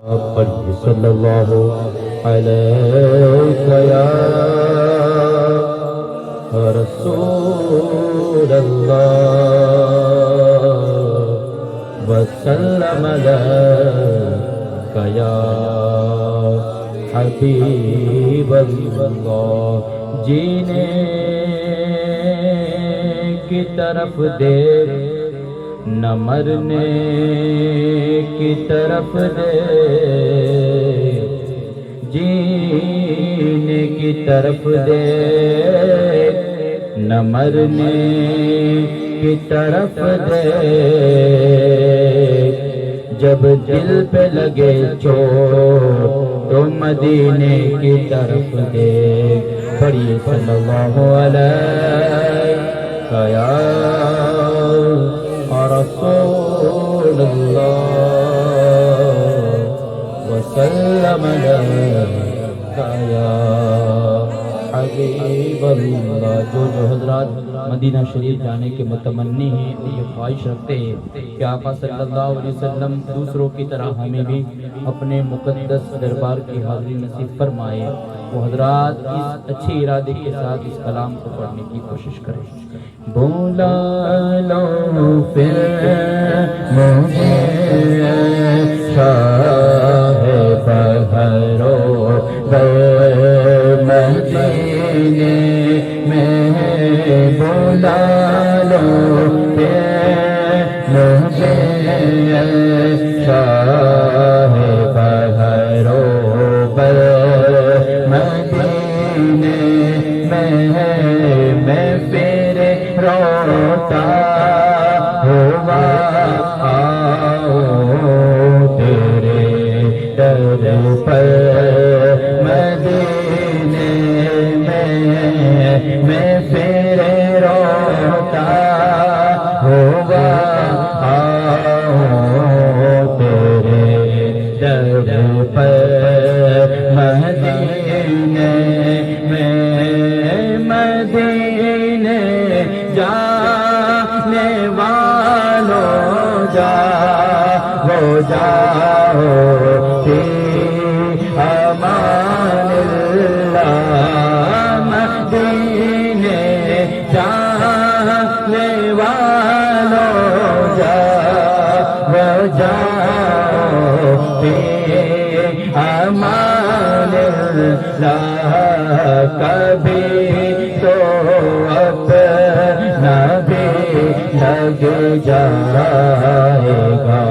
پڑھیے صلی اللہ علیہ یا رسول اللہ وسلم علیک یا حبیب اللہ۔ جینے کی طرف دیکھ نہ مرنے کی طرف دیکھ، جینے کی طرف دیکھ نہ مرنے کی طرف دیکھ، جب دل پہ لگے چوٹ تو مدینے کی طرف دیکھ۔ پڑھیے صلی اللہ علیہ یا رسول اللہ وسلم علیک یا حبیب اللہ۔ جو حضرات مدینہ شریف جانے کے متمنی ہیں اور یہ خواہش رکھتے ہیں کہ آقا صلی اللہ علیہ وسلم دوسروں کی طرح ہمیں بھی اپنے مقدس دربار کی حاضری نصیب فرمائے، وہ حضرات اس اچھے ارادے کے ساتھ اس کلام کو پڑھنے کی کوشش کریں۔ بولا لو پھر مجھے شاہ بہرو مدینے میں، بولا لو پھر مجھے شاہ بہرو مدینے میں پھر روتا ہوا آؤں تیرے در پر مدینے میں پھر روتا ہوا آؤں تیرے در پر مدینے مدینے جانے والوں جاؤ فی امان اللہ، مدینے جانے والوں جاؤ فی امان اللہ۔ کبھی تو اپنا بھی لگ جائے گا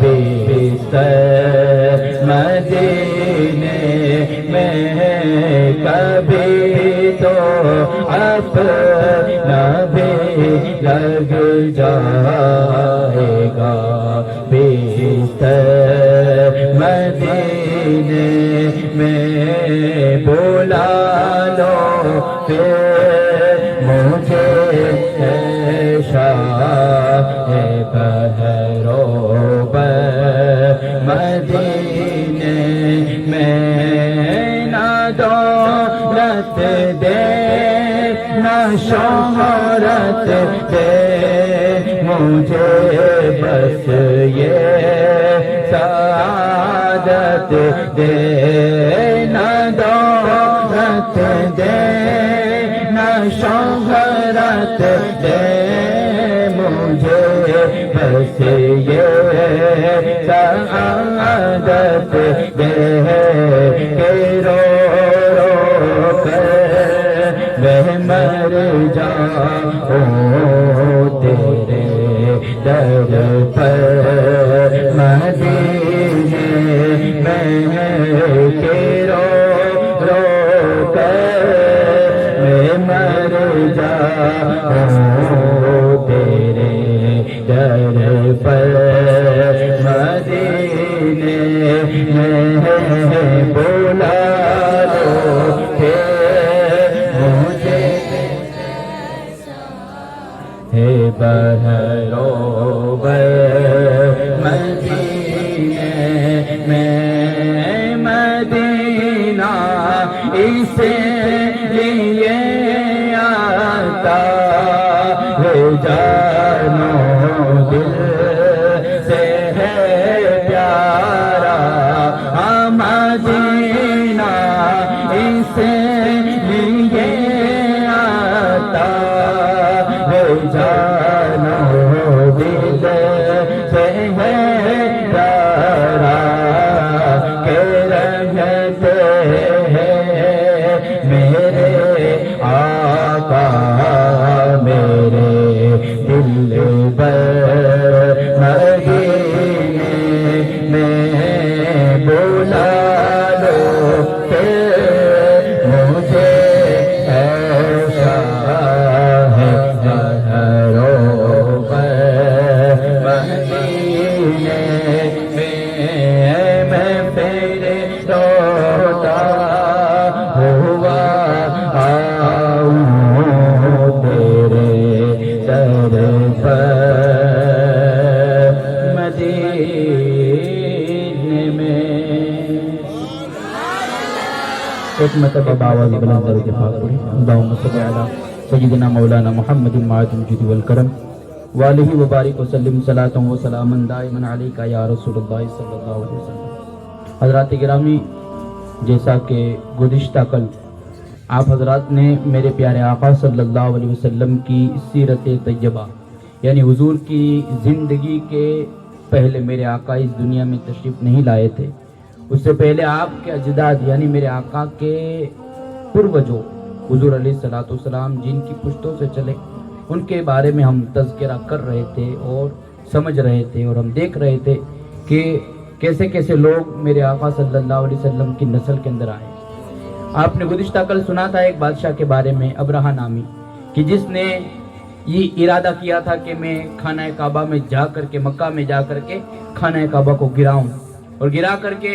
بستر مدینے میں، کبھی تو اپنا بھی لگ جائے گا بستر مدینے میں۔ بولا لو پھر مجھے شاہ بہرو مدینے میں، نہ دولت دے نہ شہرت دے مجھے، بس یہ سعادت دے، نہ دولت دے نہ شہرت دے مجھے، بس یہ سعادت دے کہ رو رو کر میں مر جاؤں تیرے در پر مدینے میں، کہ رو رو کر میں مر جاؤں تیرے در پر مدینے میں۔ بولا لو پھر مجھے ہے بہرو مدینے میں، مدینہ اس لیے آتا ہے جانو دل سے ہے پیارا، سے لیے آتا ہے جانو دل سے ہے ڈرا کے رہتے ہیں میرے آقا میرے دل پر مدینے میں بلا لو مجھے ایسا ہے گھروں پر مدینے میں پھر روتا ہوا آؤں تیرے در پر مدینے میں. ایک مرتبہ باواز بلند درود پاک پڑھی. اللہم صلی علی سیدنا مولانا محمد المعاد الجود والکرم والہ وبارک وسلم صلاۃ و سلاما دائما علیکا یا رسول اللہ صلی اللہ علیہ وسلم. حضرات گرامی، جیسا کہ گزشتہ کل آپ حضرات نے میرے پیارے آقا صلی اللہ علیہ وسلم کی سیرت طیبہ یعنی حضور کی زندگی کے پہلے میرے آقا اس دنیا میں تشریف نہیں لائے تھے، اس سے پہلے آپ کے اجداد یعنی میرے آقا کے پروجوں حضور علیہ الصلوۃ والسلام جن کی پشتوں سے چلے ان کے بارے میں ہم تذکرہ کر رہے تھے اور سمجھ رہے تھے، اور ہم دیکھ رہے تھے کہ کیسے کیسے لوگ میرے آقا صلی اللہ علیہ وسلم کی نسل کے اندر آئے. آپ نے گزشتہ کل سنا تھا ایک بادشاہ کے بارے میں، ابرہہ نامی، کہ جس نے یہ ارادہ کیا تھا کہ میں خانہ کعبہ میں جا کر کے مکہ میں جا کر کے خانہ کعبہ کو گراؤں اور گرا کر کے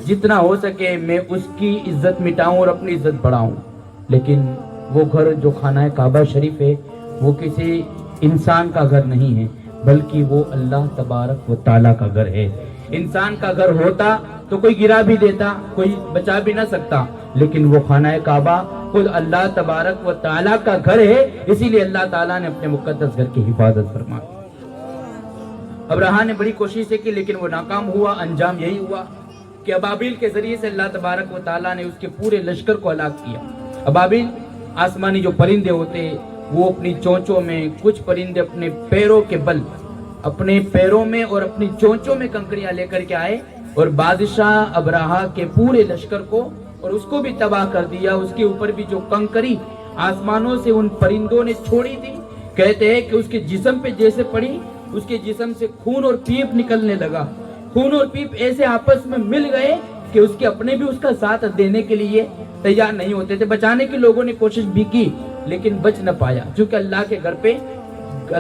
جتنا ہو سکے میں اس کی عزت مٹاؤں اور اپنی عزت بڑھاؤں. لیکن وہ گھر جو خانہ کعبہ شریف ہے وہ کسی انسان کا گھر نہیں ہے بلکہ وہ اللہ تبارک و تعالیٰ کا گھر ہے. انسان کا گھر ہوتا تو کوئی گرا بھی دیتا، کوئی بچا بھی نہ سکتا، لیکن وہ خانہ کعبہ خود اللہ تبارک و تعالیٰ کا گھر ہے، اسی لیے اللہ تعالیٰ نے اپنے مقدس گھر کی حفاظت فرمائی. ابرہہ نے بڑی کوششیں کی لیکن وہ ناکام ہوا. انجام یہی ہوا کہ ابابیل کے ذریعے سے اللہ تبارک و تعالیٰ نے اس کے پورے لشکر کو ہلاک کیا. ابابیل آسمانی جو پرندے ہوتے وہ اپنی چونچوں میں، کچھ پرندے اپنے پیروں کے بل، اپنے پیروں میں اور اپنی چونچوں میں کنکریاں لے کر کے آئے اور بادشاہ ابرہہ کے پورے لشکر کو اور اس کو بھی تباہ کر دیا. اس کے اوپر بھی جو کنکری آسمانوں سے ان پرندوں نے چھوڑی تھی، کہتے ہیں کہ اس کے جسم پہ جیسے پڑی اس کے جسم سے خون اور پیپ نکلنے لگا. خون اور پیپ ایسے آپس میں مل گئے کہ اس کے اپنے بھی اس کا ساتھ دینے کے لیے تیار نہیں ہوتے تھے. بچانے کے لوگوں نے کوشش بھی کی لیکن بچ نہ پایا، چونکہ اللہ کے گھر پہ،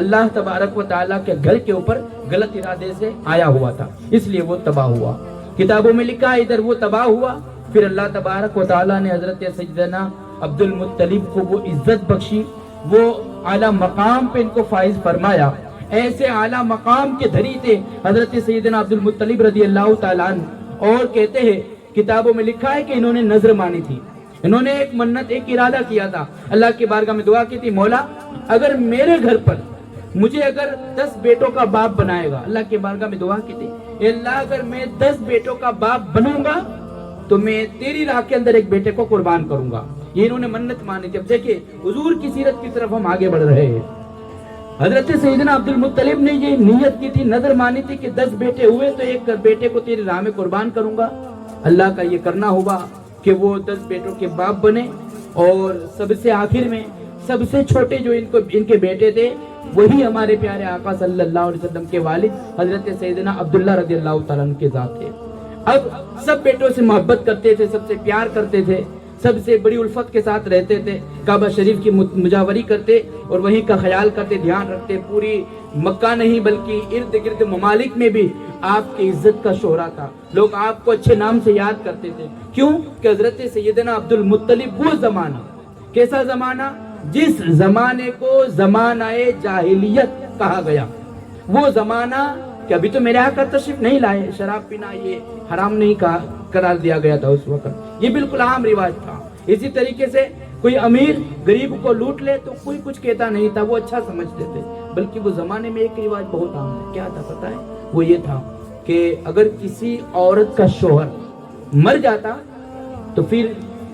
اللہ تبارک و تعالیٰ کے گھر کے اوپر غلط ارادے سے آیا ہوا تھا، اس لیے وہ تباہ ہوا. کتابوں میں لکھا ہے ادھر وہ تباہ ہوا، پھر اللہ تبارک و تعالیٰ نے حضرت سیدنا عبد المطلب کو وہ عزت بخشی، وہ اعلیٰ مقام پہ ان کو فائز فرمایا. ایسے اعلیٰ مقام کے دھری تھے حضرت سیدنا عبد المطلب رضی اللہ تعالیٰ عنہ. اور کہتے ہیں کتابوں میں لکھا ہے کہ انہوں نے نظر مانی تھی، انہوں نے ایک منت، ایک ارادہ کیا تھا، اللہ کی بارگاہ میں دعا کی تھی، مولا اگر میرے گھر پر مجھے اگر 10 بیٹوں کا باپ بنائے گا، اللہ کی بارگاہ میں دعا کی تھی، اے اللہ اگر میں 10 بیٹوں کا باپ بنوں گا تو میں تیری راہ کے اندر ایک بیٹے کو قربان کروں گا. یہ انہوں نے منت مانی تھی. اب دیکھیں حضور کی سیرت کی طرف ہم آگے بڑھ رہے ہیں. حضرت سیدنا عبد المطلب نے یہ نیت کی تھی، نظر مانی تھی کہ 10 بیٹے ہوئے تو ایک بیٹے کو تیری راہ میں قربان کروں گا. اللہ کا یہ کرنا ہوا کہ وہ 10 بیٹوں کے باپ بنے، اور سب سے آخر میں سب سے چھوٹے جو ان کے بیٹے تھے وہی ہمارے پیارے آقا صلی اللہ علیہ وسلم کے والد حضرت سیدنا عبداللہ رضی اللہ تعالیٰ عنہ کے ذات تھے. اب سب بیٹوں سے محبت کرتے تھے، سب سے پیار کرتے تھے، سب سے بڑی الفت کے ساتھ رہتے تھے، کعبہ شریف کی مجاوری کرتے اور وہیں کا خیال کرتے، دھیان رکھتے. پوری مکہ نہیں بلکہ ارد گرد ممالک میں بھی آپ کی عزت کا شہرا تھا، لوگ آپ کو اچھے نام سے یاد کرتے تھے. کیوں کہ حضرت سیدنا عبد المطلب وہ زمانہ، کیسا زمانہ؟ جس زمانے کو زمانہ جاہلیت کہا گیا، وہ زمانہ کہ ابھی تو میرے آقا تشریف نہیں لائے، شراب پینا یہ حرام نہیں قرار دیا گیا تھا اس وقت، یہ بالکل عام رواج تھا. اسی طریقے سے کوئی امیر غریب کو لوٹ لے تو کوئی کچھ کہتا نہیں تھا، وہ اچھا سمجھتے تھے. بلکہ وہ زمانے میں ایک رواج بہت عام ہے، کیا تھا پتہ ہے؟ وہ یہ تھا کہ اگر کسی عورت کا شوہر مر جاتا تو پھر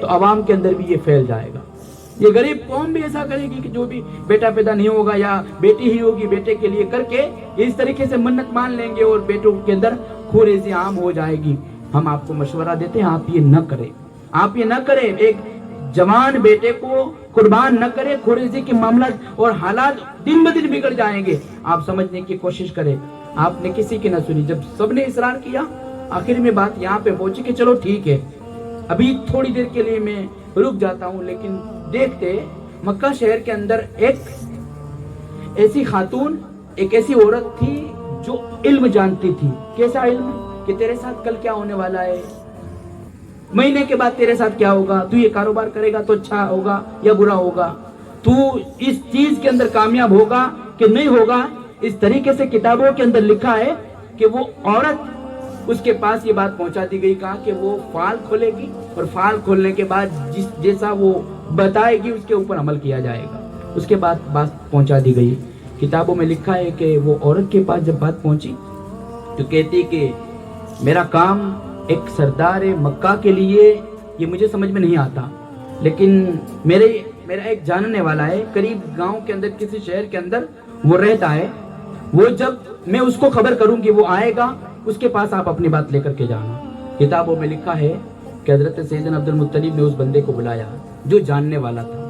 تو عوام کے اندر بھی یہ پھیل جائے گا. یہ غریب قوم بھی ایسا کرے گی کہ جو بھی بیٹا پیدا نہیں ہوگا یا بیٹی ہی ہوگی بیٹے کے لیے کر کے اس طریقے سے منت مان لیں گے اور بیٹوں کے اندر خوریزی عام ہو جائے گی. ہم آپ کو مشورہ دیتے ہیں آپ یہ نہ کریں, آپ یہ نہ کریں. ایک جوان بیٹے کو قربان نہ کرے. خوریزی کے معاملات اور حالات دن بدن بگڑ جائیں گے. آپ سمجھنے کی کوشش کریں. آپ نے کسی کی نہ سنی, جب سب نے اصرار کیا آخر میں بات یہاں پہ پہنچی کہ چلو ٹھیک ہے ابھی تھوڑی دیر کے لیے میں رک جاتا ہوں. لیکن دیکھتے مکہ شہر کے اندر ایک ایسی خاتون, ایک ایسی عورت تھی جو علم جانتی تھی. کیسا علم؟ کہ تیرے ساتھ کل کیا ہونے والا ہے, مہینے کے بعد تیرے ساتھ کیا ہوگا, تو یہ کاروبار کرے گا تو اچھا ہوگا یا برا ہوگا, تو اس چیز کے اندر کامیاب ہوگا کہ نہیں ہوگا. اس طریقے سے کتابوں کے اندر لکھا ہے کہ وہ عورت, اس کے پاس یہ بات پہنچا دی گئی, کہا کہ وہ فال کھولے گی اور فال کھولنے کے بعد جیسا وہ بتائے گی اس کے اوپر عمل کیا جائے گا. اس کے بعد بات پہنچا دی گئی. کتابوں میں لکھا ہے کہ وہ عورت کے پاس جب بات پہنچی تو کہتی کہ میرا کام ایک سردار مکہ کے لیے یہ مجھے سمجھ میں نہیں آتا, لیکن میرا ایک جاننے والا ہے قریب گاؤں کے اندر کسی شہر کے اندر وہ رہتا ہے, وہ جب میں اس کو خبر کروں گی وہ آئے گا, اس کے پاس آپ اپنی بات لے کر کے جانا. کتابوں میں لکھا ہے کہ حضرت سیدنا عبد المطلب نے اس بندے کو بلایا جو جاننے والا تھا.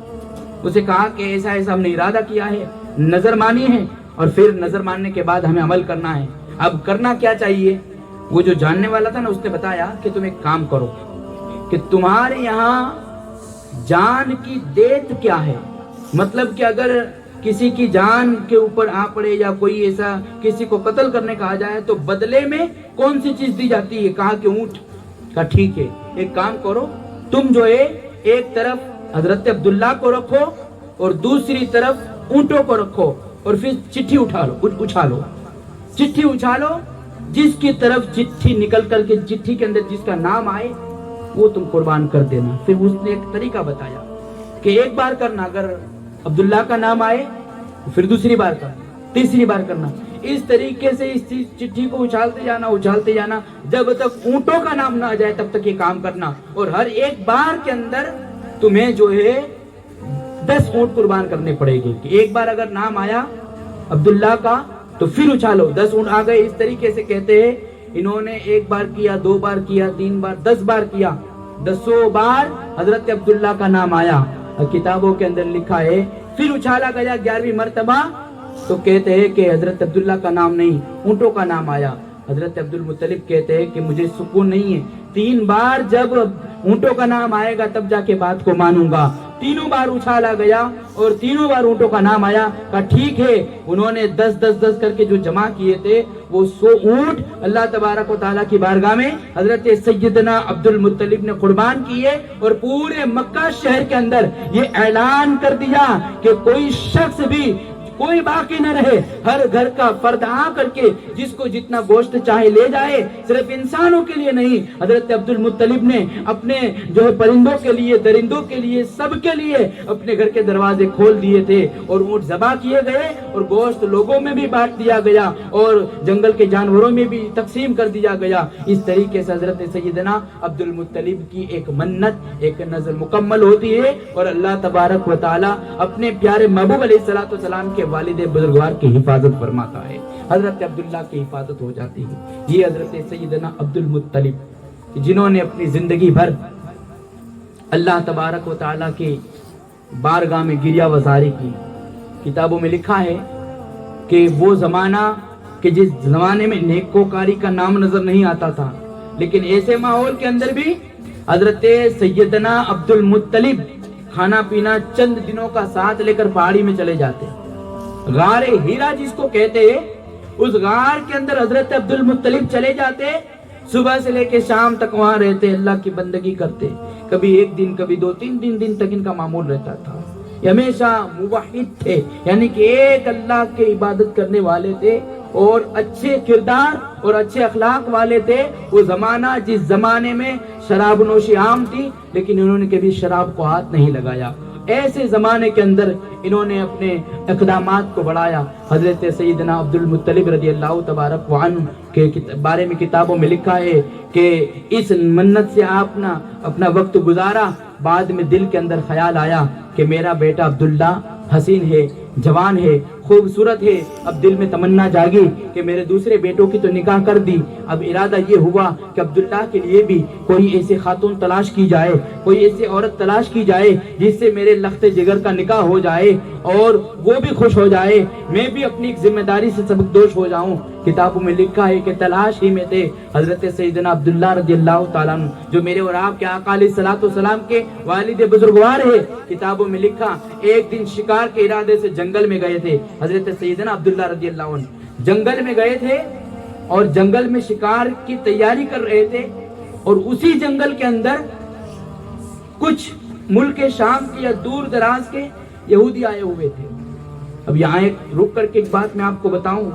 اسے کہا کہ ایسا ایسا ہم نے ارادہ کیا ہے, نظر مانی ہے, اور پھر نظر ماننے کے بعد ہمیں عمل کرنا ہے. اب کرنا کیا چاہیے؟ وہ جو جاننے والا تھا نا اس نے بتایا کہ تم ایک کام کرو کہ تمہارے یہاں جان کی دیت کیا ہے, مطلب کہ اگر کسی کی جان کے اوپر آ پڑے یا کوئی ایسا کسی کو قتل کرنے کہا جائے تو بدلے میں کون سی چیز دی جاتی ہے؟ کہا کہ اونٹ. کہا ٹھیک ہے ایک کام کرو, تم جو ہے ایک طرف حضرت عبداللہ کو رکھو اور دوسری طرف اونٹوں کو رکھو, اور پھر چٹھی اچھالو, چٹھی اچھالو, جس کی طرف چٹھی نکل کر کے چٹھی کے اندر جس کا نام آئے وہ تم قربان کر دینا. پھر اس نے ایک طریقہ بتایا کہ ایک بار کرنا, اگر عبداللہ کا نام آئے پھر دوسری بار کرنا, تیسری بار کرنا. اس طریقے سے اس چٹھی کو اچھالتے جانا جب تک اونٹوں کا نام نہ آ جائے تب تک یہ کام کرنا. اور ہر ایک بار کے اندر تمہیں جو ہے 10 اونٹ قربان کرنے پڑے گی. کہ ایک بار اگر نام آیا عبداللہ کا تو پھر اچھالو, 10 اونٹ آ گئے. اس طریقے سے کہتے ہیں انہوں نے ایک بار کیا, 2 بار کیا, 3 بار, 10 بار کیا. 10 بار حضرت عبداللہ کا نام آیا. کتابوں کے اندر لکھا ہے پھر اچھالا گیا 11ویں مرتبہ تو کہتے ہیں کہ حضرت عبداللہ کا نام نہیں, اونٹوں کا نام آیا. حضرت عبد المطلب کہتے ہیں کہ مجھے سکون نہیں ہے, 3 بار جب اونٹوں کا نام آئے گا تب جا کے بات کو مانوں گا. 3 بار اچھالا گیا اور 3 بار اونٹوں کا نام آیا. کہا ٹھیک ہے. انہوں نے 10 کر کے جو جمع کیے تھے وہ 100 اونٹ اللہ تبارک و تعالیٰ کی بارگاہ میں حضرت سیدنا عبد المطلب نے قربان کیے, اور پورے مکہ شہر کے اندر یہ اعلان کر دیا کہ کوئی شخص بھی کوئی باقی نہ رہے, ہر گھر کا فرد آ کر کے جس کو جتنا گوشت چاہے لے جائے. صرف انسانوں کے لیے نہیں, حضرت عبد المطلب نے اپنے جو ہے پرندوں کے لیے, درندوں کے لیے, سب کے لیے اپنے گھر کے دروازے کھول دیے تھے, اور اونٹ ذبح کیے گئے, اور گوشت لوگوں میں بھی بانٹ دیا گیا اور جنگل کے جانوروں میں بھی تقسیم کر دیا گیا. اس طریقے سے حضرت سیدنا عبد المطلب کی ایک منت, ایک نظر مکمل ہوتی ہے, اور اللہ تبارک و تعالی اپنے پیارے محبوب علیہ الصلوۃ والسلام کے والد بزرگوار کی حفاظت فرماتا ہے. حضرت عبداللہ کی حفاظت ہو جاتی ہے. یہ حضرت سیدنا عبد المطلب جنہوں نے اپنی زندگی بھر اللہ تبارک و تعالیٰ کے بارگاہ میں گریہ وزاری کی. کتابوں میں لکھا ہے کہ وہ زمانہ کہ جس زمانے میں نیکوکاری کا نام نظر نہیں آتا تھا, لیکن ایسے ماحول کے اندر بھی حضرت سیدنا عبد المطلب کھانا پینا چند دنوں کا ساتھ لے کر پہاڑی میں چلے جاتے. غار ہیرا جس کو کہتے ہیں, اس غار کے اندر حضرت عبد المطلب چلے جاتے, صبح سے لے کے شام تک وہاں رہتے, اللہ کی بندگی کرتے. کبھی 1 دن, کبھی 2-3 دن تک ان کا معمول رہتا تھا. یہ ہمیشہ موحد تھے, یعنی کہ ایک اللہ کے عبادت کرنے والے تھے, اور اچھے کردار اور اچھے اخلاق والے تھے. وہ زمانہ جس زمانے میں شراب نوشی عام تھی, لیکن انہوں نے کبھی شراب کو ہاتھ نہیں لگایا. ایسے زمانے کے اندر انہوں نے اپنے اقدامات کو بڑھایا۔ حضرت سیدنا عبد المطلب رضی اللہ تبارک عنہ کے بارے میں کتابوں میں لکھا ہے کہ اس منت سے آپ نے اپنا وقت گزارا، بعد میں دل کے اندر خیال آیا کہ میرا بیٹا عبداللہ حسین ہے، جوان ہے، خوبصورت ہے۔ اب دل میں تمنا جاگی کہ میرے دوسرے بیٹوں کی تو نکاح کر دی، اب ارادہ یہ ہوا کہ عبداللہ کے لیے بھی کوئی ایسی خاتون تلاش کی جائے، کوئی ایسی عورت تلاش کی جائے جس سے میرے لخت جگر کا نکاح ہو جائے اور وہ بھی خوش ہو جائے، میں بھی اپنی ذمہ داری سے سبکدوش ہو جاؤں۔ کتابوں میں لکھا ہے کہ تلاش ہی میں تھے حضرت سیدنا عبداللہ رضی اللہ تعالیٰ عنہ جو میرے اور آپ کے آقا علیہ الصلوۃ والسلام کے والد بزرگوار ہے۔ کتابوں میں لکھا ایک دن شکار کے ارادے سے جنگل میں گئے تھے حضرت سیدنا عبداللہ رضی اللہ عنہ، جنگل میں گئے تھے اور جنگل میں شکار کی تیاری کر رہے تھے، اور اسی جنگل کے اندر کچھ ملک شام کے یا دور دراز کے یہودی آئے ہوئے تھے۔ اب یہاں ایک رک کر کے ایک بات میں آپ کو بتاؤں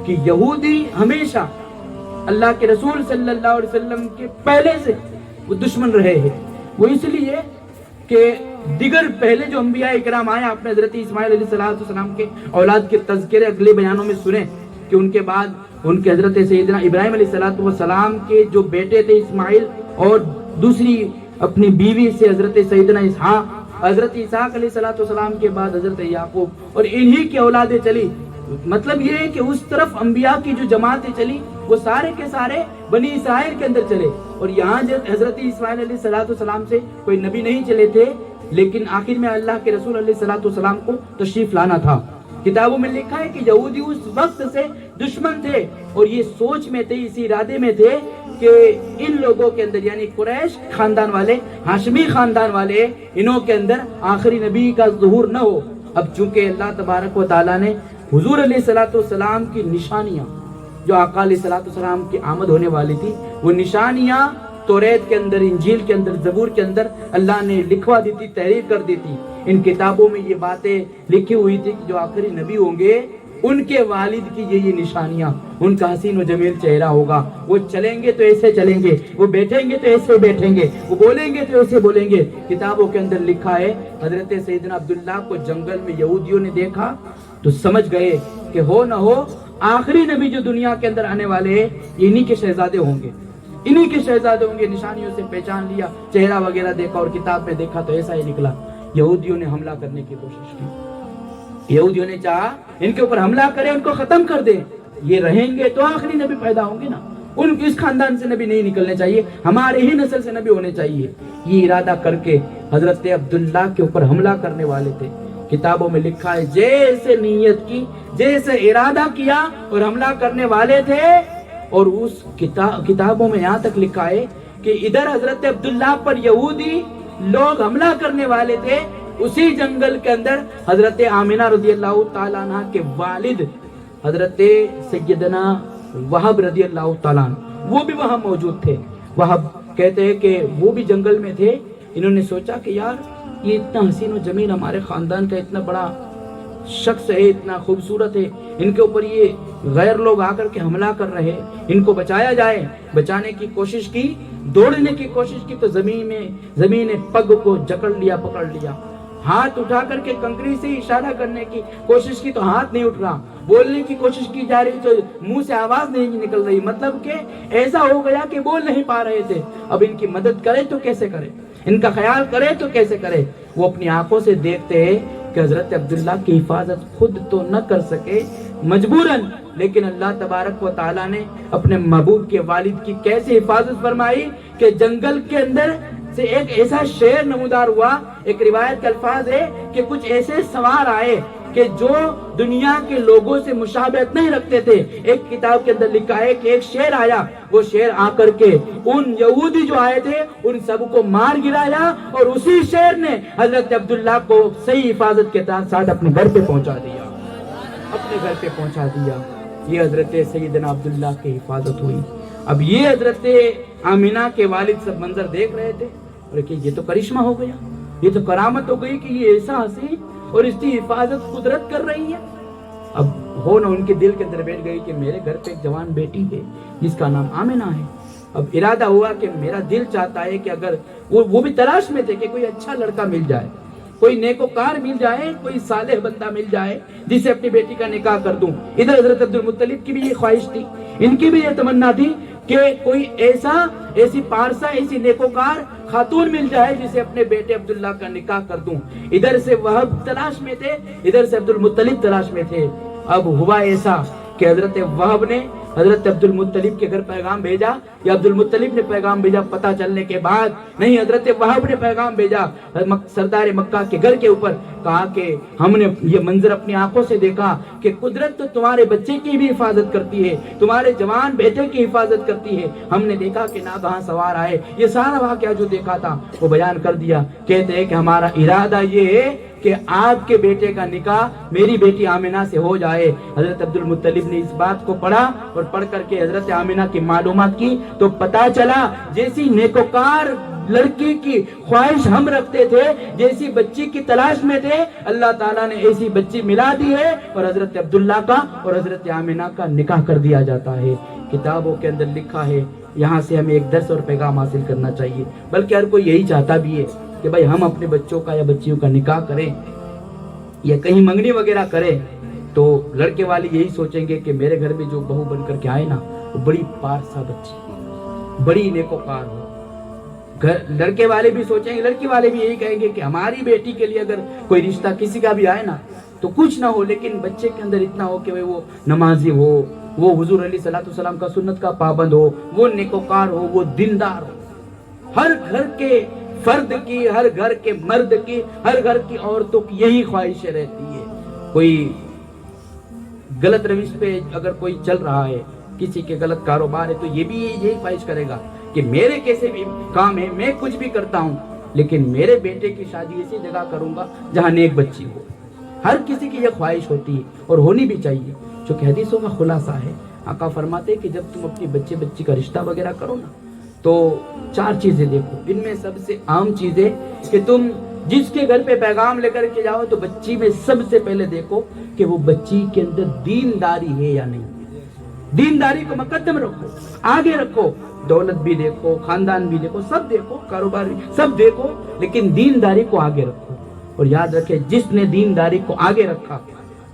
کہ یہودی ہمیشہ اللہ کے رسول صلی اللہ علیہ وسلم کے پہلے سے وہ دشمن رہے ہیں۔ وہ اس لیے کہ دیگر پہلے جو انبیاء اکرام آئے، آپ نے حضرت اسماعیل علیہ السلام کے اولاد کے تذکرے اگلے بیانوں میں سنے کہ ان کے بعد ان کے حضرت سیدنا ابراہیم علیہ السلام کے جو بیٹے تھے اسماعیل، اور دوسری اپنی بیوی سے حضرت سیدنا اسحاق، حضرت اسحاق علیہ السلام کے بعد حضرت یعقوب، اور انہی کی اولادیں چلی۔ مطلب یہ ہے کہ اس طرف انبیاء کی جو جماعتیں چلی وہ سارے کے سارے بنی اسرائیل کے اندر چلے، اور یہاں حضرت اسماعیل علیہ السلام سے کوئی نبی نہیں چلے تھے، لیکن آخر میں اللہ کے رسول علیہ السلام کو تشریف لانا تھا۔ کتابوں میں لکھا ہے کہ یہودی اس وقت سے دشمن تھے اور یہ سوچ میں تھے، اسی ارادے میں تھے کہ ان لوگوں کے اندر یعنی قریش خاندان والے، ہاشمی خاندان والے، انہوں کے اندر آخری نبی کا ظہور نہ ہو۔ اب چونکہ اللہ تبارک و تعالیٰ نے حضور علیہ السلام کی نشانیاں جو آقا علیہ السلام کی آمد ہونے والی تھی، وہ نشانیاں توریت کے اندر، انجیل کے اندر، زبور کے اندر اللہ نے لکھوا دی تھی، تحریر کر دی تھی۔ ان کتابوں میں یہ باتیں لکھی ہوئی تھی کہ جو آخری نبی ہوں گے ان کے والد کی یہ نشانیاں، ان کا حسین و جمیل چہرہ ہوگا، وہ چلیں گے تو ایسے چلیں گے، وہ بیٹھیں گے تو ایسے بیٹھیں گے، وہ بولیں گے تو ایسے بولیں گے۔ کتابوں کے اندر لکھا ہے حضرت سیدنا عبداللہ کو جنگل میں یہودیوں نے دیکھا تو سمجھ گئے کہ ہو نہ ہو آخری نبی جو دنیا کے اندر آنے والے ہیں انہی کے شہزادے ہوں گے، انہی کے شہزادے ہوں گے۔ نشانیوں سے پہچان لیا، چہرہ وغیرہ دیکھا اور کتاب میں دیکھا تو ایسا ہی نکلا۔ یہودیوں نے حملہ کرنے کی کوشش کی، یہودیوں نے چاہا ان کے اوپر حملہ کرے، ان کو ختم کر دے، یہ رہیں گے تو آخری نبی پیدا ہوں گے نا، ان اس خاندان سے نبی نہیں نکلنے چاہیے، ہمارے ہی نسل سے نبی ہونے چاہیے۔ یہ ارادہ کر کے حضرت عبداللہ کے اوپر حملہ کرنے والے تھے۔ کتابوں میں لکھا ہے جیسے نیت کی، جیسے ارادہ کیا اور حملہ کرنے والے تھے، اور اس کتابوں میں یہاں تک لکھا ہے کہ ادھر حضرت عبداللہ پر یہودی لوگ حملہ کرنے والے تھے، اسی جنگل کے اندر حضرت آمنہ رضی اللہ تعالیٰ عنہ کے والد حضرت سیدنا وہب رضی اللہ تعالیٰ عنہ وہ بھی وہاں موجود تھے۔ وہب کہتے ہیں کہ وہ بھی جنگل میں تھے، انہوں نے سوچا کہ یار یہ اتنا حسین و جمیل ہمارے خاندان کا اتنا بڑا شخص ہے، اتنا خوبصورت ہے، ان کے اوپر یہ غیر لوگ آ کر کے حملہ کر رہے ہیں، ان کو بچایا جائے۔ بچانے کی کوشش کی، دوڑنے کی کوشش کی تو زمین پگ کو جکڑ لیا، پکڑ لیا۔ ہاتھ اٹھا کر کے کنکری سے اشارہ کرنے کی کوشش کی تو ہاتھ نہیں اٹھ رہا، بولنے کی کوشش کی جا رہی تو منہ سے آواز نہیں نکل رہی، مطلب کہ ایسا ہو گیا کہ بول نہیں پا رہے تھے۔ اب ان کی مدد کرے تو کیسے کرے، ان کا خیال کرے تو کیسے کرے۔ وہ اپنی آنکھوں سے دیکھتے ہیں کہ حضرت عبداللہ کی حفاظت خود تو نہ کر سکے مجبوراً، لیکن اللہ تبارک و تعالیٰ نے اپنے محبوب کے والد کی کیسے حفاظت فرمائی کہ جنگل کے اندر سے ایک ایسا شیر نمودار ہوا۔ ایک روایت کے الفاظ ہے کہ کچھ ایسے سوار آئے کہ جو دنیا کے لوگوں سے مشابہت نہیں رکھتے تھے۔ ایک کتاب کے اندر لکھا ہے کہ ایک شیر آیا، وہ شیر آ کر کے ان یہودی جو آئے تھے ان سب کو مار گرایا، اور اسی شیر نے حضرت عبداللہ کو صحیح حفاظت کے ساتھ اپنے گھر پہ پہنچا دیا، اپنے گھر پہ پہنچا دیا۔ یہ حضرت سیدنا عبداللہ کی حفاظت ہوئی۔ اب یہ حضرت آمنہ کے والد سب منظر دیکھ رہے تھے اور کہ یہ تو کرشمہ ہو گیا، یہ تو کرامت ہو گئی کہ یہ ایسا حسین اور اس کی حفاظت قدرت کر رہی ہے۔ اب ہو نہ ان کے دل کے اندر بیٹھ گئی کہ میرے گھر پہ ایک جوان بیٹی ہے جس کا نام آمنہ ہے۔ اب ارادہ ہوا کہ میرا دل چاہتا ہے کہ اگر وہ بھی تلاش میں تھے کہ کوئی اچھا لڑکا مل جائے، کوئی نیکوکار مل جائے، کوئی صالح بندہ مل جائے جسے اپنی بیٹی کا نکاح کر دوں۔ ادھر حضرت عبد المطلب کی بھی یہ خواہش تھی، ان کی بھی یہ تمنا تھی کہ کوئی ایسی پارسا، ایسی نیکوکار خاتون مل جائے جسے اپنے بیٹے عبداللہ کا نکاح کر دوں۔ ادھر سے وہب تلاش میں تھے، ادھر سے عبد المطلب تلاش میں تھے۔ اب ہوا ایسا کہ حضرت وہب نے حضرت عبد المطلب کے گھر پیغام بھیجا، یا عبد المطلب نے پیغام بھیجا پتہ چلنے کے بعد؟ نہیں، حضرت وہب نے پیغام بھیجا سردار مکہ کے گھر کے اوپر، کہا کہ ہم نے یہ منظر اپنی آنکھوں سے دیکھا کہ قدرت تو تمہارے بچے کی بھی حفاظت کرتی ہے، تمہارے جوان بیٹے کی حفاظت کرتی ہے۔ ہم نے دیکھا کہ ناگہاں سوار آئے، یہ سارا واقعہ جو دیکھا تھا وہ بیان کر دیا۔ کہتے ہیں کہ ہمارا ارادہ یہ ہے کہ آپ کے بیٹے کا نکاح میری بیٹی آمنہ سے ہو جائے۔ حضرت عبد المطلب نے اس بات کو پڑھا اور پڑھ کر کے حضرت آمنہ کی معلومات کی تو پتا چلا جیسی نیکوکار لڑکی کی خواہش ہم رکھتے تھے، جیسی بچی کی تلاش میں تھے، اللہ تعالیٰ نے ایسی بچی ملا دی ہے اور حضرت عبداللہ کا اور حضرت آمنہ کا نکاح کر دیا جاتا ہے۔ کتابوں کے اندر لکھا ہے، یہاں سے ہمیں ایک درس اور پیغام حاصل کرنا چاہیے، بلکہ ہر کوئی یہی چاہتا بھی ہے کہ بھائی ہم اپنے بچوں کا یا بچیوں کا نکاح کریں یا کہیں منگنی وغیرہ کریں تو لڑکے والے یہی سوچیں گے کہ میرے گھر میں جو بہو بن کر کے آئے نا وہ بڑی پارسا بچی، بڑی نیکوکار ہو۔ لڑکے والے بھی سوچیں گے، لڑکی والے بھی یہی کہیں گے کہ ہماری بیٹی کے لیے اگر کوئی رشتہ کسی کا بھی آئے نا تو کچھ نہ ہو لیکن بچے کے اندر اتنا ہو کہ وہ نمازی ہو، وہ حضور علیہ الصلوۃ والسلام کا سنت کا پابند ہو، وہ نیکوکار ہو، وہ دیندار ہو۔ ہر گھر کے فرد کی، ہر گھر کے مرد کی، ہر گھر کی عورتوں کی یہی خواہشیں رہتی ہے۔ کوئی غلط روش پہ اگر کوئی چل رہا ہے، کسی کے غلط کاروبار ہے تو یہ بھی یہی خواہش کرے گا کہ میرے کیسے بھی کام ہے، میں کچھ بھی کرتا ہوں لیکن میرے بیٹے کی شادی ایسی جگہ کروں گا جہاں نیک بچی ہو۔ ہر کسی کی یہ خواہش ہوتی ہے اور ہونی بھی چاہیے، جو کہ حدیثوں کا خلاصہ ہے۔ آقا فرماتے ہیں کہ جب تم اپنی بچی کا رشتہ وغیرہ کرو نا تو 4 چیزیں دیکھو۔ ان میں سب سے عام چیز ہے کہ تم جس کے گھر پہ پیغام لے کر کے جاؤ تو بچی میں سب سے پہلے دیکھو کہ وہ بچی کے اندر دینداری ہے یا نہیں۔ دینداری کو مقدم رکھو، آگے رکھو۔ دولت بھی دیکھو، خاندان بھی دیکھو، سب دیکھو، کاروبار بھی سب دیکھو، لیکن دینداری کو آگے رکھو۔ اور یاد رکھے جس نے دینداری کو آگے رکھا،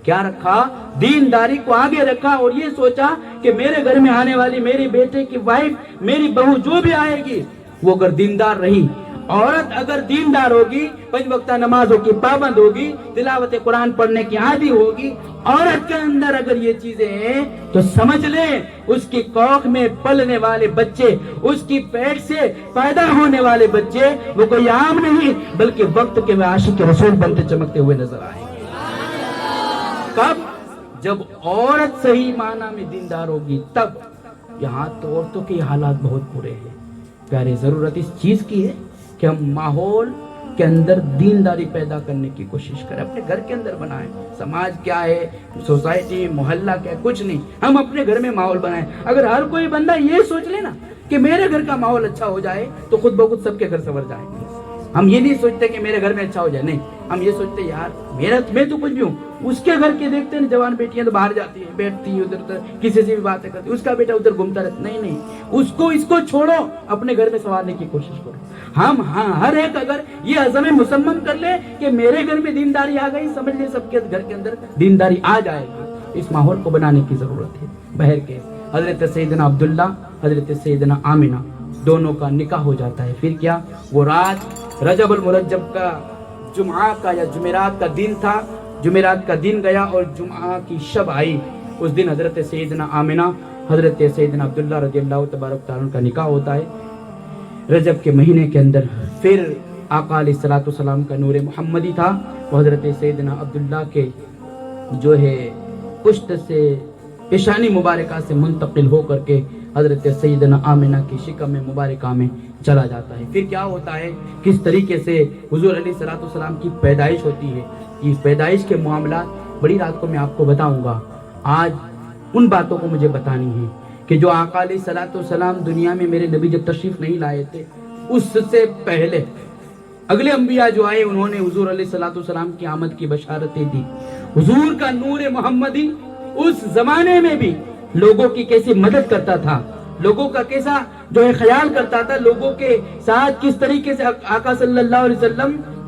کیا رکھا؟ دینداری کو آگے رکھا اور یہ سوچا کہ میرے گھر میں آنے والی میری بیٹے کی وائف، میری بہو جو بھی آئے گی وہ اگر دیندار رہی، عورت اگر دیندار ہوگی، 5 وقتہ نمازوں کی پابند ہوگی، تلاوت قرآن پڑھنے کی عادی ہوگی، عورت کے اندر اگر یہ چیزیں ہیں تو سمجھ لیں اس کی کوکھ میں پلنے والے بچے، اس کی پیٹ سے پیدا ہونے والے بچے وہ کوئی عام نہیں بلکہ وقت کے عاشق رسول بنتے چمکتے ہوئے نظر آئیں گے۔ کب؟ جب عورت صحیح معنی میں دیندار ہوگی تب۔ یہاں تو عورتوں کے حالات بہت برے ہیں پیارے۔ ضرورت اس چیز کی ہے کہ ہم ماحول کے اندر دینداری پیدا کرنے کی کوشش کریں، اپنے گھر کے اندر بنائیں۔ سماج کیا ہے، سوسائٹی، محلہ کیا ہے، کچھ نہیں، ہم اپنے گھر میں ماحول بنائیں۔ اگر ہر کوئی بندہ یہ سوچ لے نا کہ میرے گھر کا ماحول اچھا ہو جائے تو خود بخود سب کے گھر سنور جائیں گے۔ ہم یہ نہیں سوچتے کہ میرے گھر میں اچھا ہو جائے، نہیں، ہم یہ سوچتے یار میں تو کچھ بھی ہوں، اس کے گھر کے دیکھتے ہیں جوان بیٹیاں تو باہر جاتی ہیں، بیٹھتی ہیں ادھر ادھر، کسی سے بھی باتیں کرتی، اس کا بیٹا ادھر گھومتا رہتا، نہیں، اس کو چھوڑو، اپنے گھر میں سنوارنے کی کوشش کرو۔ ہم ہر ایک اگر یہ عزم مصمم کر لے کہ میرے گھر میں دینداری آ گئی، سمجھ لے سب کے گھر کے اندر دینداری آ جائے گی۔ اس ماحول کو بنانے کی ضرورت ہے۔ بہر کے حضرت سیدنا عبداللہ، حضرت سیدنا آمنہ دونوں کا نکاح ہو جاتا ہے۔ پھر کیا؟ وہ رات رجب المرجب کا جمعہ کا یا جمعرات کا دن تھا، جمعرات کا دن گیا اور جمعہ کی شب آئی۔ اس دن حضرت سیدنا آمنہ، حضرت سیدنا عبداللہ رضی اللہ تبارک تعالیٰ کا نکاح ہوتا ہے رجب کے مہینے کے اندر۔ پھر آقا علیہ الصلوۃ والسلام کا نور محمدی تھا، وہ حضرت سیدنا عبداللہ کے جو ہے پشت سے پیشانی مبارکہ سے منتقل ہو کر کے حضرت سیدنا آمنہ کی شکم مبارکہ میں چلا جاتا ہے۔ پھر کیا ہوتا ہے، کس طریقے سے حضور علیہ الصلوۃ والسلام کی پیدائش ہوتی ہے، یہ پیدائش کے معاملات بڑی رات کو میں آپ کو بتاؤں گا۔ آج ان باتوں کو مجھے بتانی ہے کہ جو آقا علیہ الصلوۃ والسلام دنیا میں میرے نبی جب تشریف نہیں لائے تھے اس سے پہلے اگلے انبیاء جو آئے انہوں نے حضور علیہ الصلوۃ والسلام کی آمد کی بشارتیں دی۔ حضور کا نور محمدی اس زمانے میں بھی لوگوں کی کیسی مدد کرتا تھا، لوگوں کا کیسا جو ہے خیال کرتا تھا، لوگوں کے ساتھ کس طریقے سے آقا صلی اللہ علیہ وسلم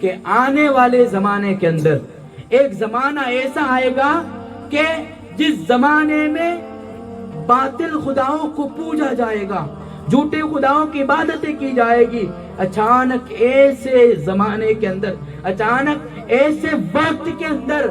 کہ آنے والے زمانے کے اندر ایک زمانہ ایسا آئے گا کہ جس زمانے میں باطل خداؤں کو پوجا جائے گا، جھوٹے خداؤں کی عبادتیں کی جائے گی۔ اچانک ایسے زمانے کے اندر، اچانک ایسے وقت کے اندر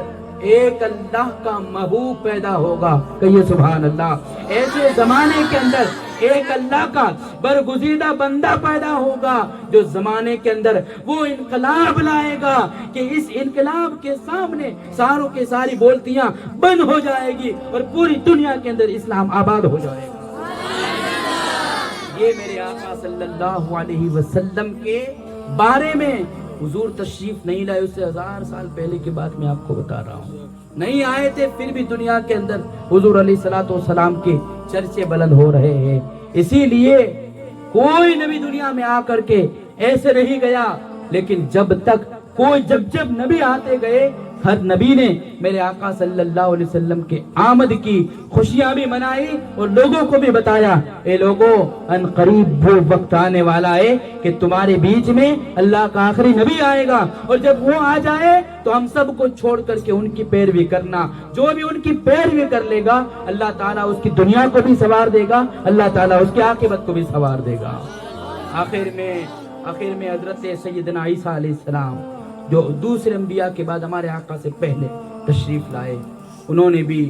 ایک اللہ کا محبوب پیدا ہوگا، کہیے سبحان اللہ۔ ایسے زمانے کے اندر ایک اللہ کا برگزیدہ بندہ پیدا ہوگا جو زمانے کے اندر وہ انقلاب لائے گا کہ اس انقلاب کے سامنے ساروں کے ساری بولتیاں بند ہو جائے گی اور پوری دنیا کے اندر اسلام آباد ہو جائے گا۔ یہ میرے آقا صلی اللہ علیہ وسلم کے بارے میں حضور تشریف نہیں لائے، اس سے 1000 سال پہلے کی بات میں آپ کو بتا رہا ہوں، نہیں آئے تھے، پھر بھی دنیا کے اندر حضور علیہ الصلوۃ والسلام کے چرچے بلند ہو رہے ہیں۔ اسی لیے کوئی نبی دنیا میں آ کر کے ایسے نہیں گیا، لیکن جب نبی آتے گئے، ہر نبی نے میرے آقا صلی اللہ علیہ وسلم کے آمد کی خوشیاں بھی منائی اور لوگوں کو بھی بتایا، اے لوگوں ان قریب وہ وقت آنے والا ہے کہ تمہارے بیچ میں اللہ کا آخری نبی آئے گا، اور جب وہ آ جائے تو ہم سب کو چھوڑ کر کے ان کی پیروی کرنا، جو بھی ان کی پیروی کر لے گا اللہ تعالیٰ اس کی دنیا کو بھی سنوار دے گا، اللہ تعالیٰ اس کی عاقبت کو بھی سنوار دے گا۔ آخر میں حضرت سیدنا عیسیٰ علیہ السلام جو دوسرے انبیاء کے بعد ہمارے آقا سے پہلے تشریف لائے، انہوں نے بھی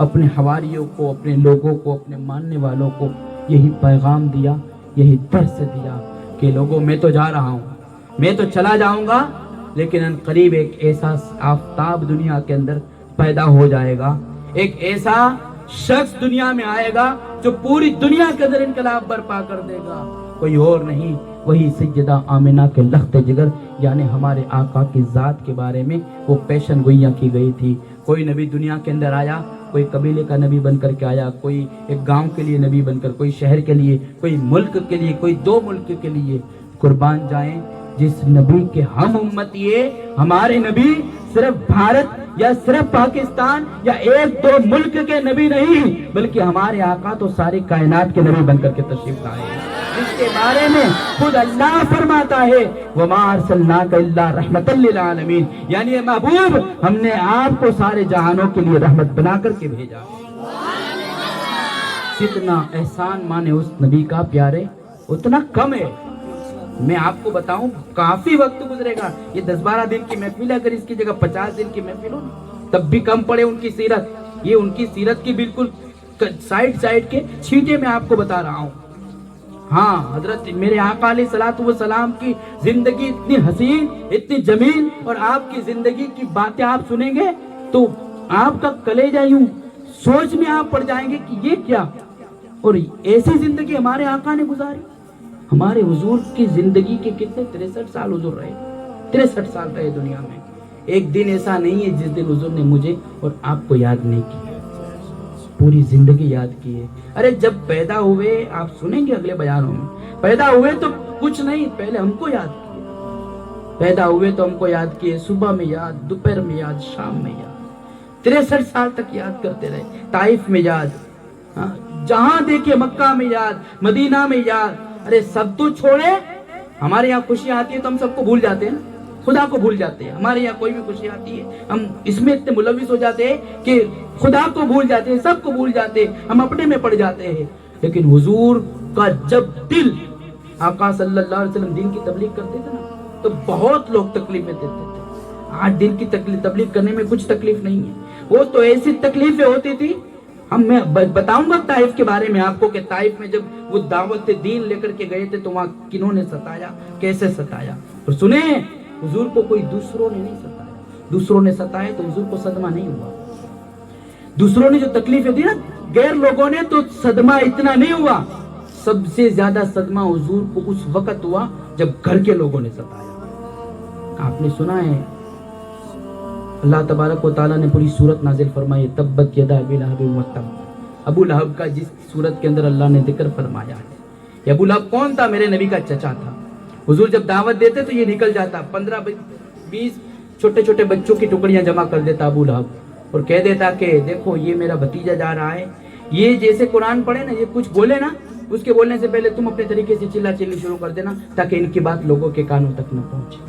اپنے حواریوں کو، اپنے لوگوں کو، اپنے ماننے والوں کو یہی پیغام دیا، یہی درس دیا کہ لوگوں میں تو جا رہا ہوں، میں تو چلا جاؤں گا، لیکن ان قریب ایک ایسا آفتاب دنیا کے اندر پیدا ہو جائے گا، ایک ایسا شخص دنیا میں آئے گا جو پوری دنیا کے اندر انقلاب برپا کر دے گا، کوئی اور نہیں، وہی سیدہ آمنہ کے لخت جگر یعنی ہمارے آقا کی ذات کے بارے میں وہ پیشن گوئیاں کی گئی تھی۔ کوئی نبی دنیا کے اندر آیا، کوئی قبیلے کا نبی بن کر کے آیا، کوئی ایک گاؤں کے لیے نبی بن کر، کوئی شہر کے لیے، کوئی ملک کے لیے، کوئی 2 ملک کے لیے۔ قربان جائیں جس نبی کے ہم امتی ہے، ہمارے نبی صرف بھارت یا صرف پاکستان یا 1-2 ملک کے نبی نہیں، بلکہ ہمارے آقا تو ساری کائنات کے نبی بن کر کے تشریف لائے ہیں، جس کے بارے میں خود اللہ فرماتا ہے وَمَا أَرْسَلْنَاكَ إِلَّا رَحْمَةً لِّلْعَالَمِينَ، یعنی اے محبوب ہم نے آپ کو سارے جہانوں کے لیے رحمت بنا کر کے بھیجا۔ جتنا احسان مانے اس نبی کا پیارے اتنا کم ہے۔ میں آپ کو بتاؤں کافی وقت گزرے گا، یہ 10-12 دن کی محفل ہے، اگر اس کی جگہ 50 دن کی محفل ہو تب بھی کم پڑے ان کی سیرت۔ یہ ان کی سیرت کی بالکل سائڈ کے چھینٹے میں آپ کو بتا رہا ہوں۔ ہاں حضرت میرے آقا علیہ الصلوۃ والسلام کی زندگی اتنی حسین، اتنی جمیل، اور آپ کی زندگی کی باتیں آپ سنیں گے تو آپ کا کلیجہ یوں سوچ میں آپ پڑ جائیں گے کہ یہ کیا، اور ایسی زندگی ہمارے آقا نے گزاری۔ ہمارے حضور کی زندگی کے کتنے 63 سال حضور رہے، 63 سال رہے دنیا میں۔ ایک دن ایسا نہیں ہے جس دن حضور نے مجھے اور آپ کو یاد نہیں کیا، پوری زندگی یاد کی ہے۔ ارے جب پیدا ہوئے، آپ سنیں گے اگلے بیانوں میں، پیدا ہوئے تو کچھ نہیں، پہلے ہم کو یاد کیے، پیدا ہوئے تو ہم کو یاد کیے، صبح میں یاد، دوپہر میں یاد، شام میں یاد، 63 سال تک یاد کرتے رہے، طائف میں یاد، جہاں دیکھے مکہ میں یاد، مدینہ میں یاد۔ ارے سب تو چھوڑے، ہمارے یہاں خوشیاں آتی ہیں تو ہم سب کو بھول جاتے ہیں نا، خدا کو بھول جاتے ہیں۔ ہمارے یہاں کوئی بھی خوشی آتی ہے ہم اس میں اتنے ملوث ہو جاتے ہیں کہ خدا کو بھول جاتے ہیں، سب کو بھول جاتے ہیں، ہم اپنے میں پڑ جاتے ہیں۔ لیکن حضور کا جب دل، آقا صلی اللہ علیہ وسلم دین کی تبلیغ کرتے تھے نا تو بہت لوگ تکلیفیں دیتے تھے۔ آج دین کی تبلیغ کرنے میں کچھ تکلیف نہیں ہے، وہ تو ایسی تکلیفیں ہوتی تھی۔ میں بتاؤں گا طائف کے بارے میں آپ کو کہ طائف میں جب وہ دعوت دین لے کر کے گئے تھے تو وہاں کنہوں نے ستایا، کیسے ستایا، اور سنیں حضور کو کوئی دوسروں نے نہیں ستایا، دوسروں نے ستایا تو حضور کو صدمہ نہیں ہوا۔ دوسروں نے جو تکلیفیں دی نا غیر لوگوں نے، تو صدمہ اتنا نہیں ہوا، سب سے زیادہ صدمہ حضور کو اس وقت ہوا جب گھر کے لوگوں نے ستایا۔ آپ نے سنا ہے اللہ تبارک و تعالیٰ نے پوری سورت نازل فرمائی، تبت یدا ابی لہب وتب، ابو لہب کا جس سورت کے اندر اللہ نے ذکر فرمایا ہے۔ یہ ابو لہب کون تھا؟ میرے نبی کا چچا تھا۔ حضور جب دعوت دیتے تو یہ نکل جاتا، 15-20 چھوٹے چھوٹے بچوں کی ٹکڑیاں جمع کر دیتا ابو لہب، اور کہہ دیتا کہ دیکھو یہ میرا بھتیجا جا رہا ہے، یہ جیسے قرآن پڑھے نا، یہ کچھ بولے نا، اس کے بولنے سے پہلے تم اپنے طریقے سے چلا چلی شروع کر دینا تاکہ ان کی بات لوگوں کے کانوں تک نہ پہنچے۔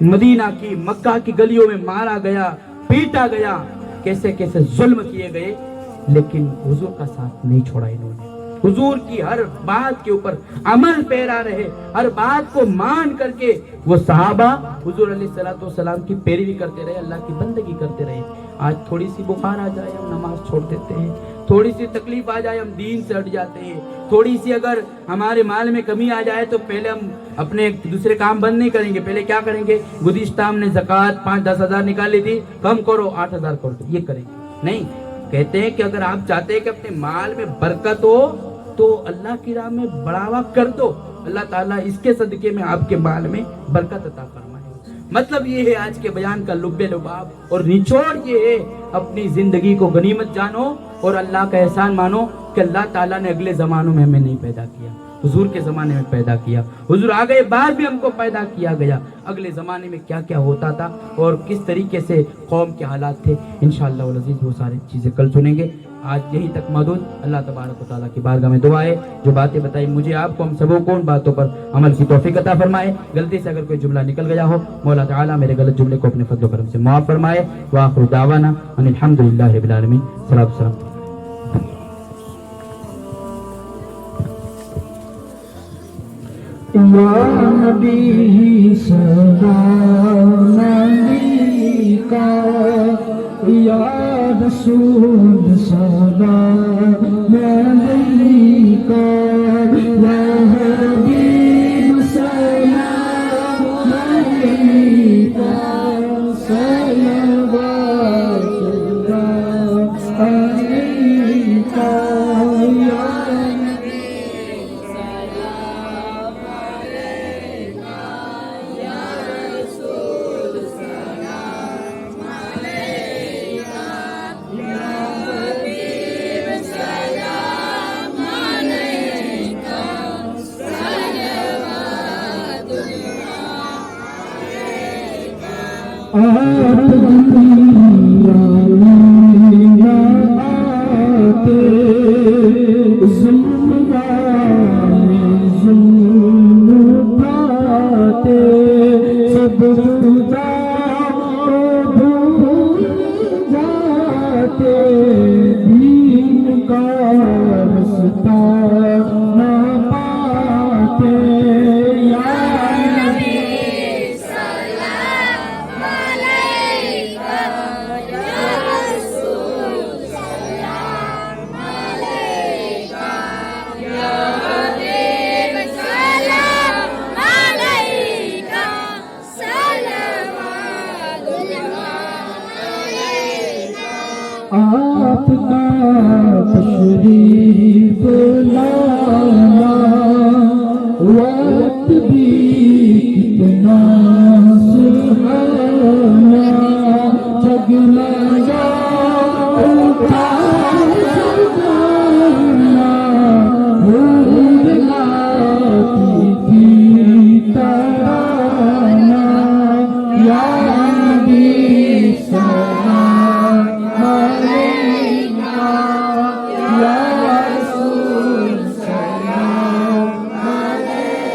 مدینہ کی مکہ کی گلیوں میں مارا گیا، پیٹا گیا، کیسے کیسے ظلم کیے گئے، لیکن حضور کا ساتھ نہیں چھوڑا انہوں نے۔ حضور کی ہر بات کے اوپر عمل پیرا رہے، ہر بات کو مان کر کے وہ صحابہ حضور علیہ السلام کی پیروی کرتے رہے، اللہ کی بندگی کرتے رہے۔ آج تھوڑی سی بخار آ جائے ہم نماز چھوڑ دیتے ہیں، تھوڑی سی تکلیف آ جائے ہم دین سے ہٹ جاتے ہیں، تھوڑی سی اگر ہمارے مال میں کمی آ جائے تو پہلے ہم اپنے دوسرے کام بند نہیں کریں گے، پہلے کیا کریں گے؟ گزشتہ ہم نے زکوٰۃ 5-10 ہزار نکالی تھی، کم کرو 8 ہزار کر دو، یہ کریں گے نہیں۔ کہتے ہیں کہ اگر آپ چاہتے ہیں کہ اپنے مال میں برکت ہو تو اللہ کی راہ میں بڑھاوا کر دو، اللہ تعالیٰ اس کے صدقے میں آپ کے مال میں برکت عطا فرمائے۔ مطلب یہ ہے آج کے بیان کا لب لباب اور نچوڑ یہ ہے، اپنی زندگی کو غنیمت جانو اور اللہ کا احسان مانو کہ اللہ تعالیٰ نے اگلے زمانوں میں ہمیں نہیں پیدا کیا، حضور کے زمانے میں پیدا کیا، حضور آ گئے بعد بھی ہم کو پیدا کیا گیا، اگلے زمانے میں کیا کیا ہوتا تھا اور کس طریقے سے قوم کے حالات تھے، انشاءاللہ العزیز وہ ساری چیزیں کل سنیں گے۔ آج یہی تک محدود، اللہ تبارک و تعالیٰ کی بارگاہ میں دعا ہے جو باتیں بتائی مجھے آپ کو ہم سبوں کو ان باتوں پر عمل کی توفیق عطا فرمائے۔ غلطی سے اگر کوئی جملہ نکل گیا ہو مولا تعالیٰ میرے غلط جملے کو اپنے فضل و کرم سے معاف فرمائے۔ وآخر دعوانا ان الحمدللہ رب العالمین۔ صلاۃ والسلام۔ یا نبی سلام علیکہ، یا رسول سلام علیکہ، یا حبیب سلام علیکہ، صلوات اللہ علیکہ، یا آپ دنیا میں آتے، ظلم والے ظلم اٹھاتے، سب خدا کو بھول جاتے، دین کا رستہ نہ پاتے۔ یا آپ کا تشریف لانا وقت بھی کتنا سہانا، جگمگا اٹھا سجانا، بھول لاتی تھی ترانہ، یا نبی سلام علیکہ، یا رسول سلام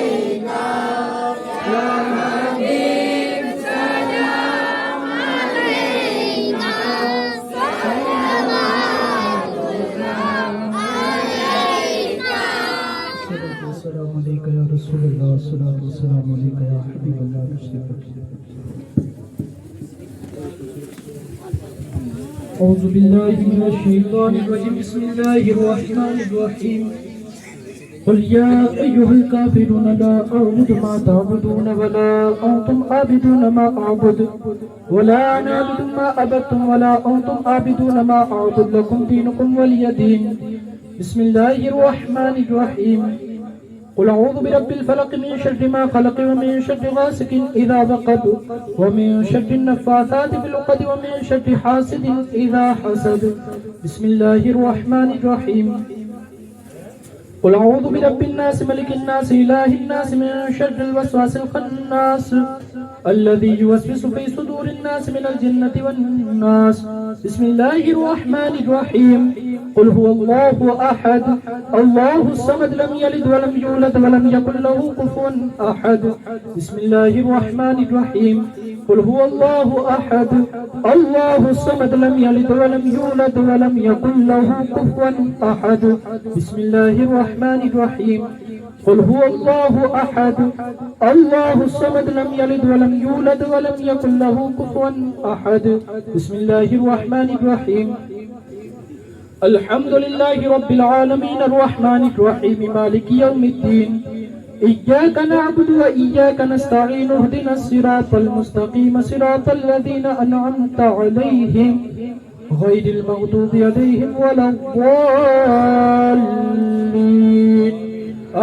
علیکہ، یا حبیب سلام علیکہ، صلوات اللہ علیکہ۔ السلام علیکم یا رسول اللہ، السلام علیکم یا حبیب اللہ۔ اعوذ باللہ من الشیطان الرجیم، بسم اللہ الرحمن الرحیم۔ قل یا ایہا الکافرون لا اعبد ما تعبدون ولا انتم عابدون ما اعبد ولا انا اعبد ما عبدتم ولا انتم عابدون ما اعبد لکم دینکم ولی دین۔ بسم اللہ الرحمن الرحیم۔ قل اعوذ برب الفلق من شر ما خلق ومن شر غاسق اذا وقب ومن شر النفاثات في العقد ومن شر حاسد اذا حسد۔ بسم اللہ الرحمن الرحیم۔ قل اعوذ برب الناس ملک الناس الہ الناس من شر الوسواس الخناس الذي يوسوس في صدور الناس من الجنة والناس. بسم الله الرحمن الرحيم. قل هو الله أحد الله الصمد لم يلد ولم يولد ولم يكن له كفوا أحد. بسم الله الرحمن الرحيم. قل هو الله أحد الله الصمد لم يلد ولم يولد ولم يكن له كفوا أحد. بسم الله الرحمن الرحيم. قل هو الله أحد الله الصمد لم يلد ولم يولد ولم يكن له كفوا أحد. بسم الله الرحمن الرحيم. الحمد لله رب العالمين الرحمن الرحيم مالك يوم الدين. إياك نعبد وإياك نستعين اهدنا الصراط المستقيم صراط الذين أنعمت عليهم غير المغضوب عليهم ولا الضالين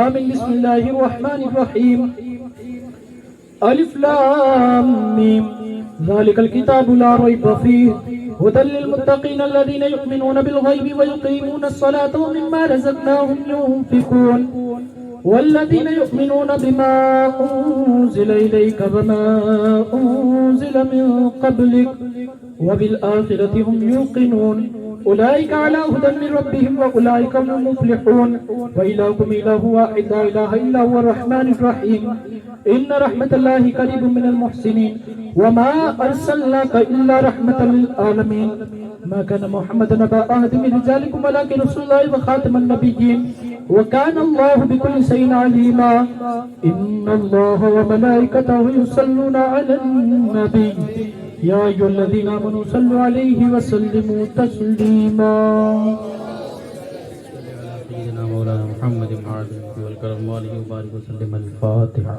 آمين. بسم الله الرحمن الرحيم. ألف لام ميم ذلك الكتاب لا ريب فيه هدى للمتقين الذين يؤمنون بالغيب ويقيمون الصلاة ومما رزقناهم ينفقون والذين يؤمنون بما أنزل إليك وما أنزل من قبلك وبالآخرة هم يوقنون أولئك على هدى من ربهم وأولئك هم المفلحون. وإلهكم إله واحد لا إله إلا هو الرحمن الرحيم. إن رحمة الله قريب من المحسنين وما أرسلناك إلا رحمة للعالمين. ما كان محمد أبا أحد من رجالكم ولكن رسول الله وخاتم النبيين وكان الله بكل شيء عليما. إن الله وملائكته يصلون على النبي يا أيها الذين آمنوا صلوا عليه وسلموا تسليما. سيدنا مولانا محمد وعلى آله والكرم وآله وبارك وسلم. الفاتحة.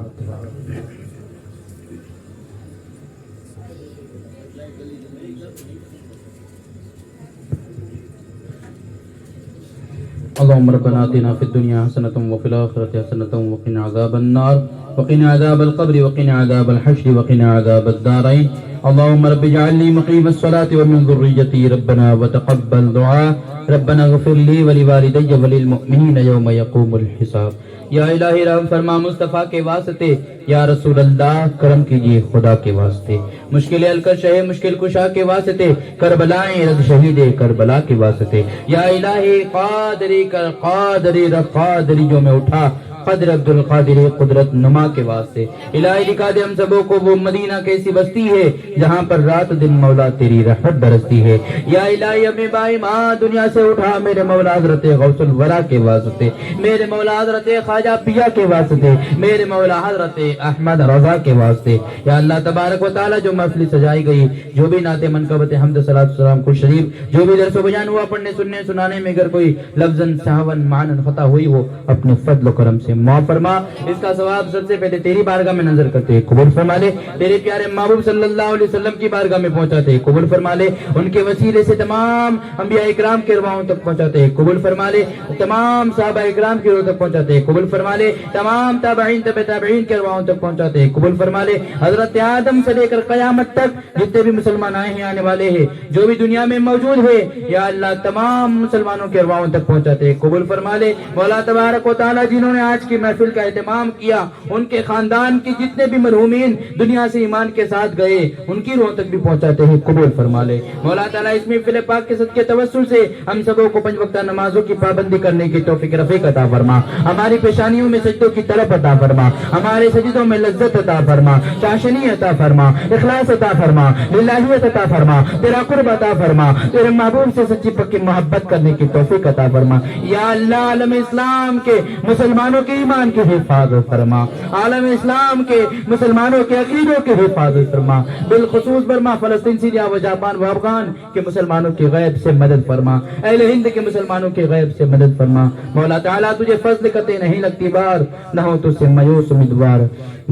اللهم ربنا آتنا في الدنيا حسنة وفي الآخرة حسنة وقنا عذاب النار وقنا عذاب القبر وقنا عذاب الحشر وقنا عذاب الدارين. اللهم رب اجعلني مقيم الصلاة ومن ذريتي ربنا وتقبل دعاء. ربنا اغفر لي ولوالدي وللمؤمنين يوم يقوم الحساب. یا الہی رحم فرما مصطفیٰ کے واسطے. یا رسول اللہ کرم کیجیے خدا کے واسطے. مشکل حل کر شہ مشکل کشا کے واسطے. کربلائیں رد شہید کربلا کے واسطے. یا الہی قادری کر قادری رب قادری جو میں اٹھا قدر عبد القادر قدرت نما کے واسطے. الہی دکھا دے ہم سبوں کو وہ مدینہ کیسی بستی ہے جہاں پر رات دن مولا تیری رحمت برستی ہے. یا الہی ہمیں بائی ماں دنیا سے اٹھا میرے مولا حضرت غوث الورا کے واسطے. میرے مولا حضرت خواجہ پیا کے واسطے. میرے مولا حضرت احمد رضا کے واسطے. یا اللہ تبارک و تعالی جو محفل سجائی گئی جو بھی نعت منقبت حمد صلاۃ السلام کو شریف جو بھی درس و بیان ہوا پڑھنے سننے سنانے میں اگر کوئی لفظاً سہون معنن خطا ہوئی ہو اپنے فضل و کرم سے معاف فرما. اس کا ثواب سب سے پہلے تیری بارگاہ میں نظر کرتے قبول فرما لے. تیرے پیارے محبوب صلی اللہ علیہ وسلم کی بارگاہ میں پہنچاتے قبول فرما لے. ان کے وسیلے سے تمام انبیاء اکرام کے رواؤں تک پہنچاتے قبول فرما لے. تمام صحابہ اکرام کی روح تک پہنچاتے قبول فرما لے. تمام تابعین تبع تابعین کے رواؤں تک پہنچاتے قبول فرما لے. حضرت آدم سے لے کر قیامت تک جتنے بھی مسلمان آئے ہیں آنے والے ہیں جو بھی دنیا میں موجود ہے یا اللہ تمام مسلمانوں کے رواؤں تک پہنچاتے قبول فرما لے. مولا تبارک و تعالی جنہوں نے آج کی محفل کا اہتمام کیا ان کے خاندان کی جتنے بھی مرحومین دنیا سے ایمان کے ساتھ گئے ان کی روح تک بھی پہنچاتے ہیں قبول فرما لے. مولا تعالیٰ اس محفل پاک کے صدقے توسل سے ہم سبوں کو 5 وقتہ نمازوں کی پابندی کرنے کی توفیق رفیق عطا فرما. ہماری پیشانیوں میں سجدوں کی طلب عطا فرما. ہمارے سجدوں میں لذت عطا فرما. چاشنی عطا فرما. اخلاص عطا فرما. للہیت عطا فرما. تیرا قرب عطا فرما. تیرے محبوب سے سچی پکی محبت کرنے کی توفیق عطا فرما. یا اللہ عالم اسلام کے مسلمانوں کے ایمان کی حفاظت فرما. عالم اسلام کے مسلمانوں کے عقیدوں کی حفاظت فرما. بالخصوص برما فلسطین سیریا و جاپان و افغان کے مسلمانوں کی غیب سے مدد فرما. اہل ہند کے مسلمانوں کی غیب سے مدد فرما. مولا تعالیٰ تجھے فضل کرتے نہیں لگتی بار نہ ہو تجھ سے مایوس امیدوار.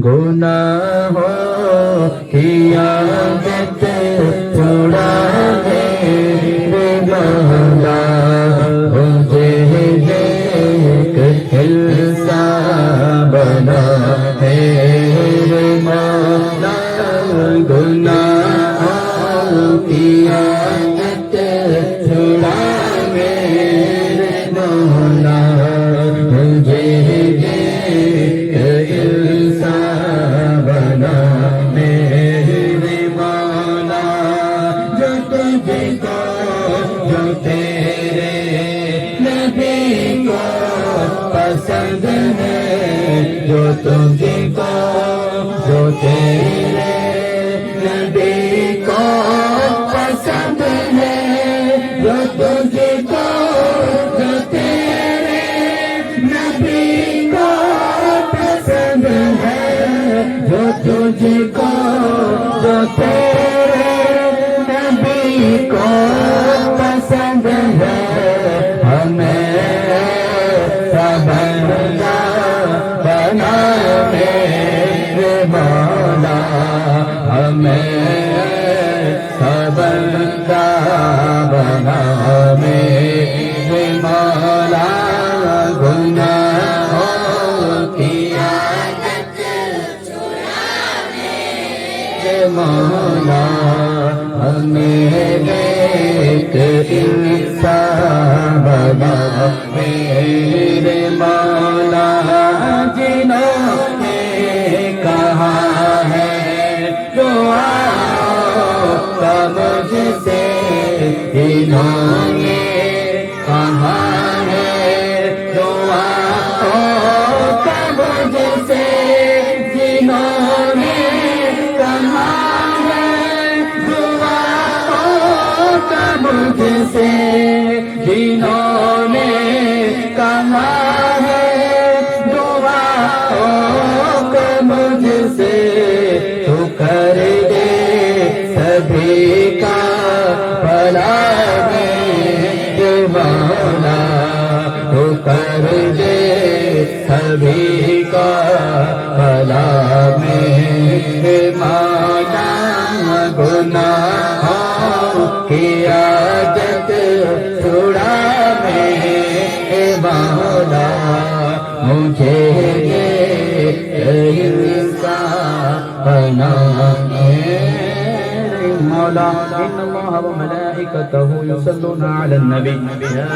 گناہوں کی عادت چھڑا دے مولا مجھے حصہ بنا ہے مولا. گناہوں کی عادت چھڑا میرے مولا مجھے حصہ بنا کو پسند ہے ہمیں بندہ بنا میرے مولا ہمیں بندہ بنا میرے مولا گناہوں کی عادت چھڑا میرے مولا ہمیں ایک انسان بنا میرے مولا جنہوں نے کہا ہے دعا کا مجھ سے جنہوں نے کہا ہے دعا کا مجھ سے جنہوں نے کہا ہے دعا کا مجھ سے جنہوں نے کہا ہے دعا کا مجھ سے تو کر دے سبھی کا بھلا میرے مولا تو کر دے سبھی کا بھلا میرے مولا گناہوں کی عادت چھڑا میرے مولا مجھے انسان بنا میرے مولا ان اللہ وملائکته یصلون علی النبی یا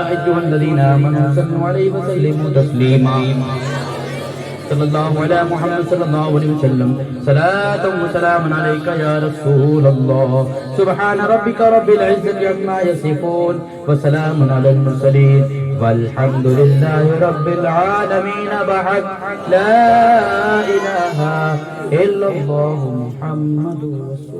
ایھا الذین آمنوا صلوا علیہ وسلموا تسلیما صلی اللہ علی محمد صلی اللہ علیہ وسلم صلاۃ و سلام علیک یا رسول اللہ سبحان ربک رب العزة عما یصفون وسلام علی المرسلین والحمد للہ رب العالمین بحق لا الہ الا اللہ محمد رسول